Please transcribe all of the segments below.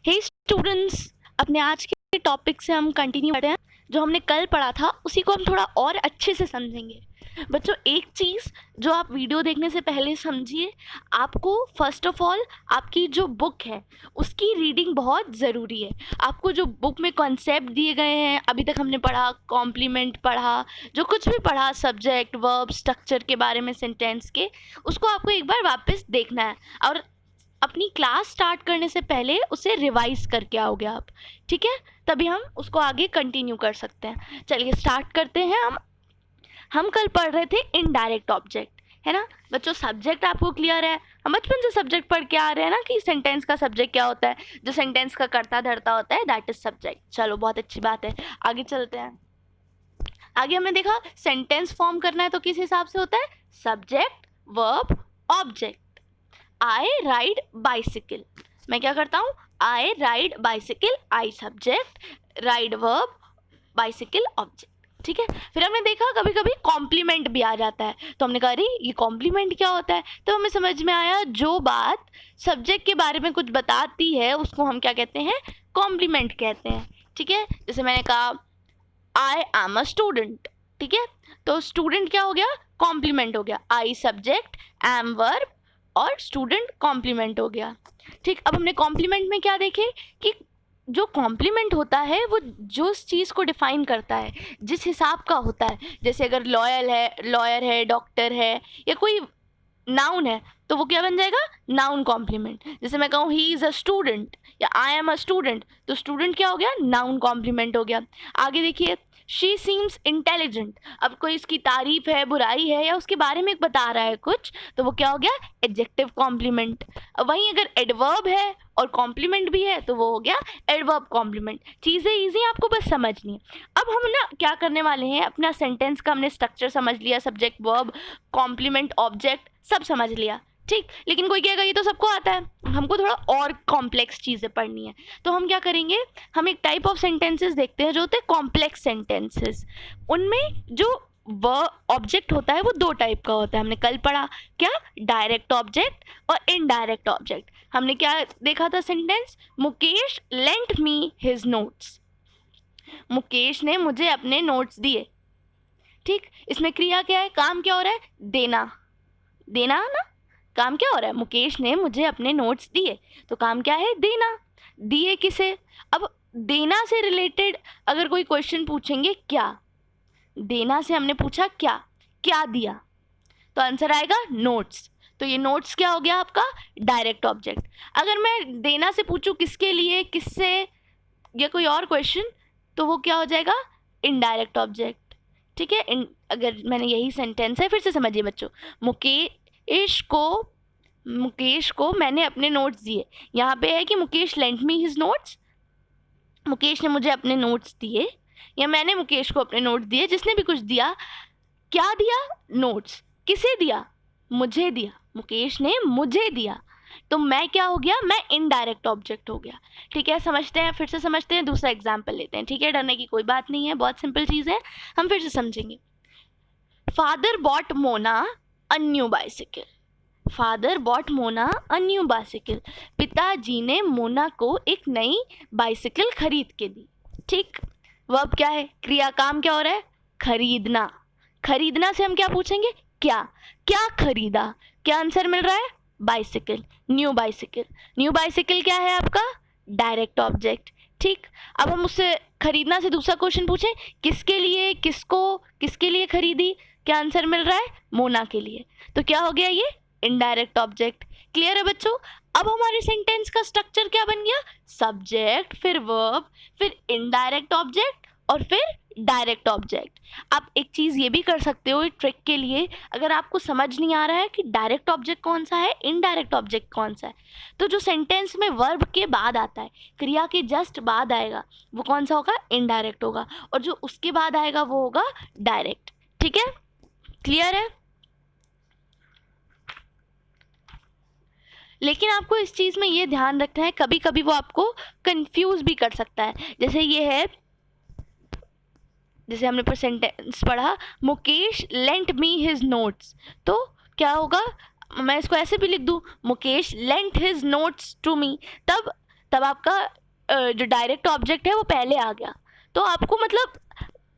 हे students, अपने आज के टॉपिक से हम कंटिन्यू कर रहे हैं। जो हमने कल पढ़ा था उसी को हम थोड़ा और अच्छे से समझेंगे। बच्चों, एक चीज़ जो आप वीडियो देखने से पहले समझिए, आपको फर्स्ट ऑफ ऑल आपकी जो बुक है उसकी रीडिंग बहुत ज़रूरी है। आपको जो बुक में कॉन्सेप्ट दिए गए हैं, अभी तक हमने पढ़ा, कॉम्प्लीमेंट पढ़ा, जो कुछ भी पढ़ा, सब्जेक्ट, वर्ब, स्ट्रक्चर के बारे में, सेंटेंस के, उसको आपको एक बार वापस देखना है और अपनी क्लास स्टार्ट करने से पहले उसे रिवाइज करके आओगे आप, ठीक है? तभी हम उसको आगे कंटिन्यू कर सकते हैं। चलिए स्टार्ट करते हैं। हम कल पढ़ रहे थे इनडायरेक्ट ऑब्जेक्ट, है ना बच्चों? सब्जेक्ट आपको क्लियर है? हम बचपन से सब्जेक्ट पढ़ के आ रहे हैं ना कि सेंटेंस का सब्जेक्ट क्या होता है, जो सेंटेंस का कर्ता धर्ता होता है, दैट इज सब्जेक्ट। चलो, बहुत अच्छी बात है, आगे चलते हैं। आगे हमने देखा सेंटेंस फॉर्म करना है तो किस हिसाब से होता है? Subject, verb, object. I ride bicycle, मैं क्या करता हूँ? I ride bicycle, I subject, ride verb, bicycle object, ठीक है? फिर हमने देखा कभी कभी कॉम्प्लीमेंट भी आ जाता है, तो हमने कहा अरे ये कॉम्प्लीमेंट क्या होता है? तो हमें समझ में आया जो बात सब्जेक्ट के बारे में कुछ बताती है उसको हम क्या कहते हैं? कॉम्प्लीमेंट कहते हैं, ठीक है? जैसे मैंने कहा आई एम अ स्टूडेंट, ठीक है? तो स्टूडेंट क्या हो गया? कॉम्प्लीमेंट हो गया। आई सब्जेक्ट, एम वर्ब और स्टूडेंट कॉम्प्लीमेंट हो गया, ठीक। अब हमने कॉम्प्लीमेंट में क्या देखे कि जो कॉम्प्लीमेंट होता है वो जो उस चीज़ को डिफाइन करता है, जिस हिसाब का होता है। जैसे अगर लॉयर है, डॉक्टर है, या कोई नाउन है तो वो क्या बन जाएगा? Noun complement. जैसे मैं कहूँ ही इज़ अ स्टूडेंट या आई एम अ स्टूडेंट, तो स्टूडेंट क्या हो गया? नाउन कॉम्प्लीमेंट हो गया। आगे देखिए, शी सीम्स इंटेलिजेंट, अब कोई इसकी तारीफ है, बुराई है, या उसके बारे में बता रहा है कुछ, तो वो क्या हो गया? Adjective complement. वहीं अगर एडवर्ब है और कॉम्प्लीमेंट भी है तो वो हो गया एडवर्ब कॉम्प्लीमेंट। चीज़ें ईजी, आपको बस समझनी है। अब हम ना क्या करने वाले हैं, अपना सेंटेंस का हमने स्ट्रक्चर समझ लिया, सब्जेक्ट, वर्ब, कॉम्प्लीमेंट, ऑब्जेक्ट सब समझ लिया, ठीक। लेकिन कोई कहेगा ये तो सबको आता है, हमको थोड़ा और कॉम्प्लेक्स चीज़ें पढ़नी है। तो हम क्या करेंगे, हम एक टाइप ऑफ सेंटेंसेस देखते हैं जो होते हैं कॉम्प्लेक्स सेंटेंसेस। उनमें जो ऑब्जेक्ट होता है वो दो टाइप का होता है। हमने कल पढ़ा क्या? डायरेक्ट ऑब्जेक्ट और इनडायरेक्ट ऑब्जेक्ट। हमने क्या देखा था sentence? Mukesh lent me his notes, Mukesh ने मुझे अपने नोट्स दिए, ठीक। इसमें क्रिया क्या है? काम क्या हो रहा है? देना, देना ना। काम क्या हो रहा है? मुकेश ने मुझे अपने नोट्स दिए, तो काम क्या है? देना। दिए किसे? अब देना से रिलेटेड अगर कोई क्वेश्चन पूछेंगे, क्या देना से हमने पूछा, क्या क्या दिया, तो आंसर आएगा नोट्स। तो ये नोट्स क्या हो गया आपका? Direct object. अगर मैं देना से पूछूं किसके लिए, किससे, या कोई और क्वेश्चन, तो वो क्या हो जाएगा? इनडायरेक्ट ऑब्जेक्ट, ठीक है। अगर मैंने यही सेंटेंस है, फिर से समझिए बच्चों, मुकेश को मैंने अपने नोट्स दिए। यहाँ पे है कि Mukesh lent me his notes, Mukesh ने मुझे अपने नोट्स दिए, या मैंने मुकेश को अपने नोट्स दिए। जिसने भी कुछ दिया, क्या दिया? नोट्स। किसे दिया? मुझे दिया, मुकेश ने मुझे दिया। तो मैं क्या हो गया? मैं इनडायरेक्ट ऑब्जेक्ट हो गया, ठीक है। समझते हैं, फिर से समझते हैं, दूसरा एग्जाम्पल लेते हैं, ठीक है। डरने की कोई बात नहीं है, बहुत सिंपल चीज़ है, हम फिर से समझेंगे। Father bought Mona a new bicycle, father bought Mona a new bicycle, पिताजी ने मोना को एक नई बाइसिकल खरीद के दी, ठीक। वर्ब क्या है? क्रिया, काम क्या हो रहा है? खरीदना। खरीदना से हम क्या पूछेंगे? क्या क्या खरीदा, क्या आंसर मिल रहा है? Bicycle, new bicycle. New bicycle क्या है आपका? डायरेक्ट ऑब्जेक्ट, ठीक। अब हम उससे खरीदना से दूसरा क्वेश्चन पूछें, किसके लिए, किसको, किसके लिए खरीदी, क्या आंसर मिल रहा है? मोना के लिए। तो क्या हो गया? ये इनडायरेक्ट ऑब्जेक्ट। क्लियर है बच्चों? अब हमारे सेंटेंस का स्ट्रक्चर क्या बन गया? सब्जेक्ट, फिर वर्ब, फिर इनडायरेक्ट ऑब्जेक्ट और फिर डायरेक्ट ऑब्जेक्ट। आप एक चीज़ ये भी कर सकते हो ट्रिक के लिए, अगर आपको समझ नहीं आ रहा है कि डायरेक्ट ऑब्जेक्ट कौन सा है, इनडायरेक्ट ऑब्जेक्ट कौन सा है, तो जो सेंटेंस में वर्ब के बाद आता है, क्रिया के जस्ट बाद आएगा, वो कौन सा होगा? इनडायरेक्ट होगा। और जो उसके बाद आएगा वो होगा डायरेक्ट, ठीक है। क्लियर है? लेकिन आपको इस चीज़ में ये ध्यान रखना है, कभी कभी वो आपको कंफ्यूज भी कर सकता है। जैसे ये है, जैसे हमने सेंटेंस पढ़ा, Mukesh lent me his notes, तो क्या होगा? मैं इसको ऐसे भी लिख दूँ, Mukesh lent his notes to me, तब तब आपका जो डायरेक्ट ऑब्जेक्ट है वो पहले आ गया। तो आपको मतलब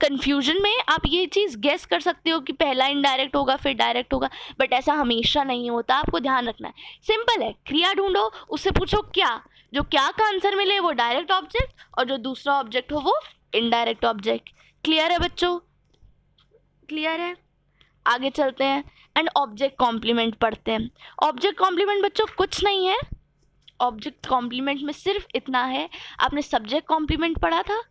कन्फ्यूजन में आप ये चीज़ गेस कर सकते हो कि पहला इनडायरेक्ट होगा फिर डायरेक्ट होगा, बट ऐसा हमेशा नहीं होता, आपको ध्यान रखना है। सिंपल है, क्रिया ढूंढो, उससे पूछो क्या, जो क्या का आंसर मिले वो डायरेक्ट ऑब्जेक्ट और जो दूसरा ऑब्जेक्ट हो वो इनडायरेक्ट ऑब्जेक्ट। क्लियर है बच्चों? क्लियर है? आगे चलते हैं एंड ऑब्जेक्ट कॉम्प्लीमेंट पढ़ते हैं। ऑब्जेक्ट कॉम्प्लीमेंट बच्चों कुछ नहीं है, ऑब्जेक्ट कॉम्प्लीमेंट में सिर्फ इतना है, आपने सब्जेक्ट कॉम्प्लीमेंट पढ़ा था,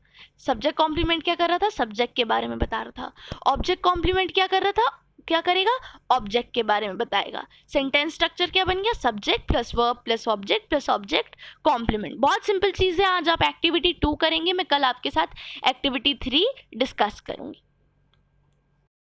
सब्जेक्ट कॉम्प्लीमेंट क्या कर रहा था, सब्जेक्ट के बारे में बता रहा था। ऑब्जेक्ट कॉम्प्लीमेंट क्या कर रहा था, क्या करेगा, ऑब्जेक्ट के बारे में बताएगा। सेंटेंस स्ट्रक्चर क्या बन गया, subject plus verb plus object complement. बहुत सिंपल चीज़ है। आज आप एक्टिविटी 2 करेंगे, मैं कल आपके साथ एक्टिविटी 3 डिस्कस करूंगी।